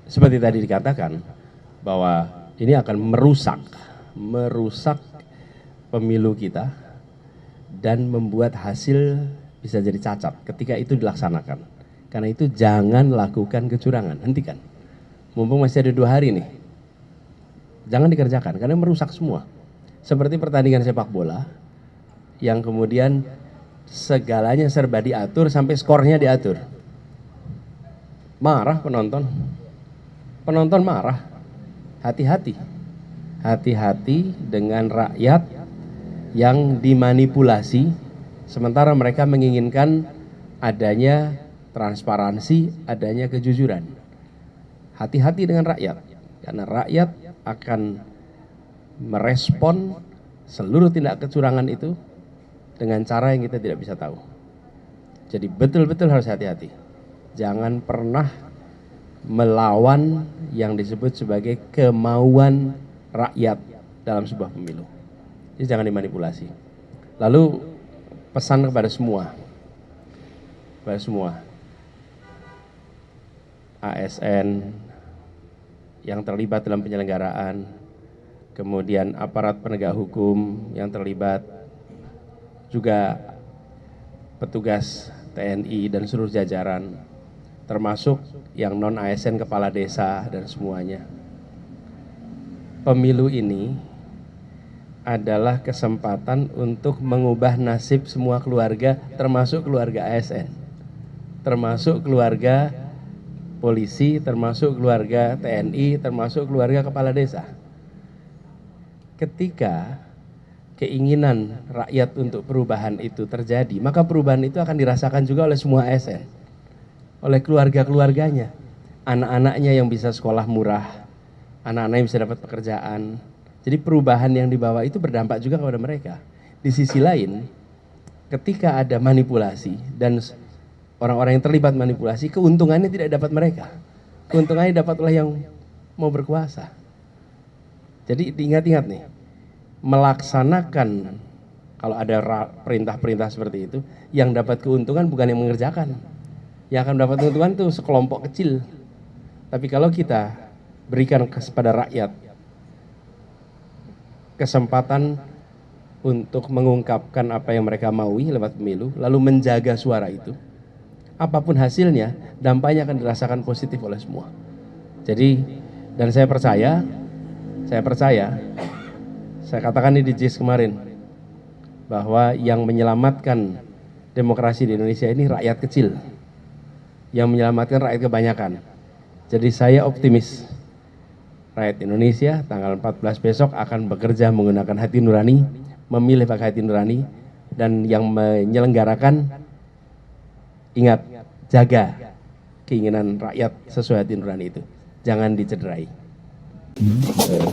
seperti tadi dikatakan bahwa ini akan merusak pemilu kita dan membuat hasil bisa jadi cacat ketika itu dilaksanakan. Karena itu jangan lakukan kecurangan, hentikan. Mumpung masih ada 2 hari nih, jangan dikerjakan karena merusak semua. Seperti pertandingan sepak bola yang kemudian segalanya serba diatur sampai skornya diatur. Marah penonton. Penonton marah. Hati-hati. Hati-hati dengan rakyat yang dimanipulasi sementara mereka menginginkan adanya transparansi, adanya kejujuran. Hati-hati dengan rakyat, karena rakyat akan merespon seluruh tindak kecurangan itu dengan cara yang kita tidak bisa tahu. Jadi betul-betul harus hati-hati. Jangan pernah melawan yang disebut sebagai kemauan rakyat dalam sebuah pemilu. Jadi jangan dimanipulasi. Lalu pesan kepada semua ASN yang terlibat dalam penyelenggaraan, kemudian aparat penegak hukum yang terlibat, juga petugas TNI dan seluruh jajaran, termasuk yang non-ASN, kepala desa dan semuanya. Pemilu ini adalah kesempatan untuk mengubah nasib semua keluarga, termasuk keluarga ASN, termasuk keluarga polisi, termasuk keluarga TNI, termasuk keluarga kepala desa. Ketika keinginan rakyat untuk perubahan itu terjadi, maka perubahan itu akan dirasakan juga oleh semua ASN, oleh keluarga-keluarganya, anak-anaknya yang bisa sekolah murah, anak-anak yang bisa dapat pekerjaan. Jadi perubahan yang dibawa itu berdampak juga kepada mereka. Di sisi lain, ketika ada manipulasi dan orang-orang yang terlibat manipulasi, keuntungannya tidak dapat mereka. Keuntungannya dapat oleh yang mau berkuasa. Jadi diingat-ingat nih, melaksanakan kalau ada perintah-perintah seperti itu, yang dapat keuntungan bukan yang mengerjakan. Yang akan dapat keuntungan itu sekelompok kecil. Tapi kalau kita berikan kepada rakyat kesempatan untuk mengungkapkan apa yang mereka maui lewat pemilu, lalu menjaga suara itu, apapun hasilnya, dampaknya akan dirasakan positif oleh semua. Jadi, dan saya percaya, saya katakan ini di JIS kemarin, bahwa yang menyelamatkan demokrasi di Indonesia ini rakyat kecil, yang menyelamatkan rakyat kebanyakan. Jadi saya optimis, rakyat Indonesia tanggal 14 besok akan bekerja menggunakan hati nurani, memilih pakai hati nurani, dan yang menyelenggarakan, ingat, jaga keinginan rakyat sesuai hati nurani itu. Jangan dicederai.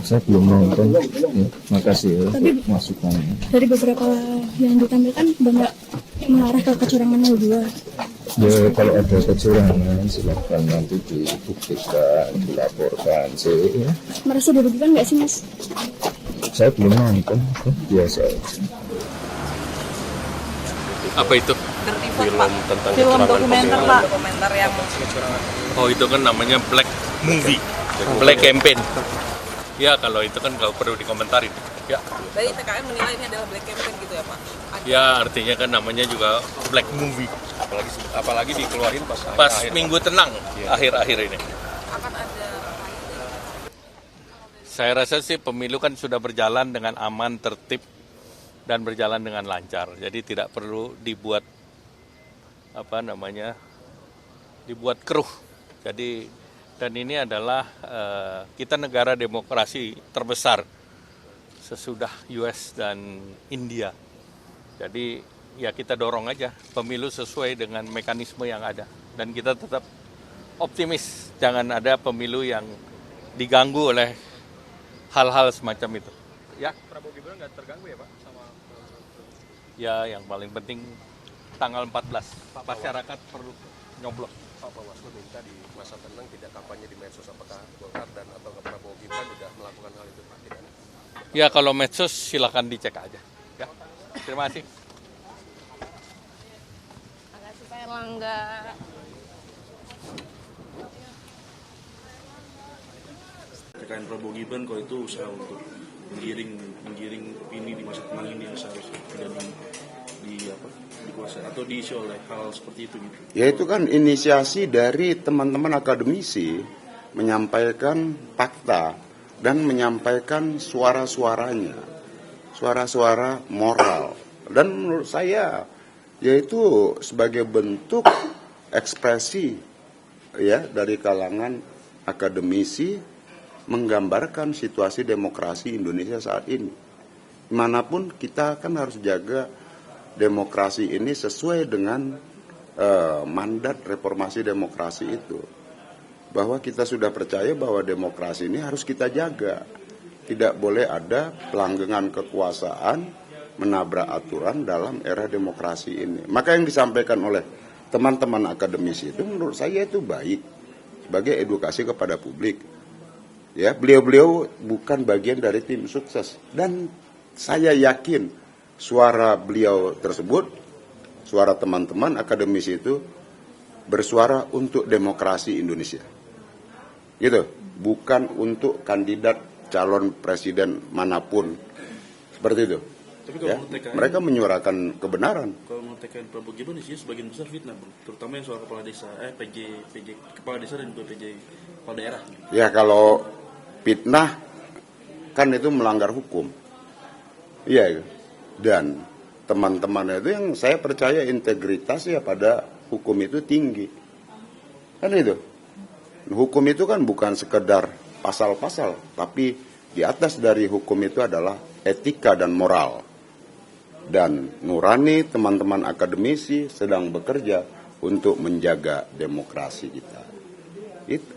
Saya belum nonton, ya, makasih ya masukannya. Dari beberapa yang ditampilkan banyak mengarah ke kecurangan 02. Ya kalau ada kecurangan silakan nanti dibuktikan, dilaporkan sih. Ya. Merasa dirugikan nggak sih, Mas? Saya belum nonton, biasa aja. Apa itu? Film tentang film dokumenter Pak. Dokumenter yang Oh itu kan namanya Black Movie, Black Campaign. Ya kalau itu kan nggak perlu dikomentarin. Ya. dari TKM menilai ini adalah black campaign gitu ya Pak. Ya artinya kan namanya juga Black Movie. Apalagi dikeluarin pas akhir-akhir, minggu tenang akhir-akhir ini. Akan ada Saya rasa sih pemilu kan sudah berjalan dengan aman, tertib, dan berjalan dengan lancar. Jadi tidak perlu dibuat dibuat keruh. Jadi dan ini adalah kita negara demokrasi terbesar sesudah US dan India. Jadi ya kita dorong aja pemilu sesuai dengan mekanisme yang ada. Dan kita tetap optimis, jangan ada pemilu yang diganggu oleh hal-hal semacam itu. Ya. Prabowo Gibran nggak terganggu ya Pak sama? Ya yang paling penting tanggal 14 masyarakat perlu nyoblos. Pak Bawaslu minta di masa tenang tidak kampanye di medsos, apakah Golkar dan atau Prabowo Gibran sudah melakukan hal itu Pak? Tidak. Ya kalau medsos silakan dicek aja. Ya. Terima kasih. Terima kasih Pak Erlangga. TKN Prabowo Gibran kalau itu usaha untuk menggiring opini di masa tenang ini yang seharusnya tidak dikuasai atau diisi oleh hal seperti itu gitu. Ya itu kan inisiasi dari teman-teman akademisi menyampaikan fakta dan menyampaikan suara-suaranya, suara-suara moral. Dan menurut saya yaitu sebagai bentuk ekspresi ya dari kalangan akademisi menggambarkan situasi demokrasi Indonesia saat ini. Dimanapun kita kan harus jaga demokrasi ini sesuai dengan mandat reformasi demokrasi itu. Bahwa kita sudah percaya bahwa demokrasi ini harus kita jaga. Tidak boleh ada pelanggengan kekuasaan, menabrak aturan dalam era demokrasi ini. Maka yang disampaikan oleh teman-teman akademisi itu menurut saya itu baik sebagai edukasi kepada publik. Ya, beliau-beliau bukan bagian dari tim sukses dan saya yakin suara beliau tersebut, suara teman-teman akademisi itu bersuara untuk demokrasi Indonesia. Gitu, bukan untuk kandidat calon presiden manapun. Seperti itu. Tapi kalau ya, TKN, mereka menyuarakan kebenaran. Kalau mau TKN Prabowo Gibran isinya sebagian besar fitnah, Bang. Terutama yang soal kepala desa, PJ kepala desa dan juga PJ kepala daerah. Ya kalau fitnah kan itu melanggar hukum. Iya. Dan teman-teman itu yang saya percaya integritas ya pada hukum itu tinggi. Kan itu. Hukum itu kan bukan sekedar pasal-pasal, tapi di atas dari hukum itu adalah etika dan moral. Dan nurani teman-teman akademisi sedang bekerja untuk menjaga demokrasi kita. Itu.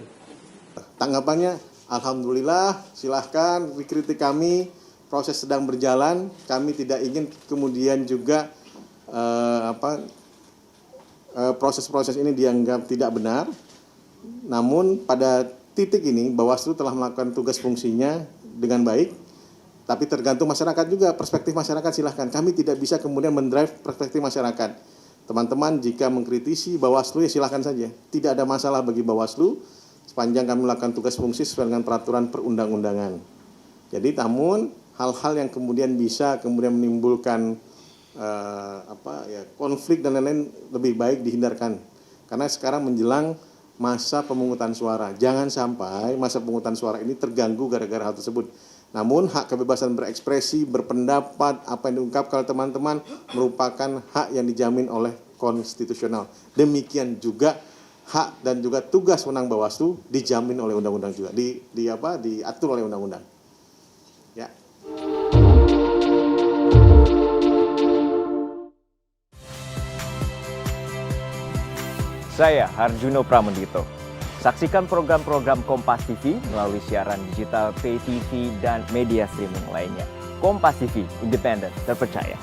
Tanggapannya, alhamdulillah, silahkan dikritik kami, proses sedang berjalan, kami tidak ingin kemudian juga proses-proses ini dianggap tidak benar. Namun pada titik ini Bawaslu telah melakukan tugas fungsinya dengan baik, tapi tergantung masyarakat juga, perspektif masyarakat silahkan. Kami tidak bisa kemudian mendrive perspektif masyarakat. Teman-teman jika mengkritisi Bawaslu ya silahkan saja, tidak ada masalah bagi Bawaslu sepanjang kami melakukan tugas fungsi sesuai dengan peraturan perundang-undangan. Jadi namun hal-hal yang kemudian bisa kemudian menimbulkan konflik dan lain-lain lebih baik dihindarkan. Karena sekarang menjelang masa pemungutan suara. Jangan sampai masa pemungutan suara ini terganggu gara-gara hal tersebut. Namun hak kebebasan berekspresi, berpendapat, apa yang diungkapkan oleh teman-teman merupakan hak yang dijamin oleh konstitusional. Demikian juga hak dan juga tugas wewenang Bawaslu dijamin oleh undang-undang juga, diatur oleh undang-undang. Ya. Saya Harjuno Pramendito. Saksikan program-program Kompas TV melalui siaran digital, pay TV, dan media streaming lainnya. Kompas TV, independen, terpercaya.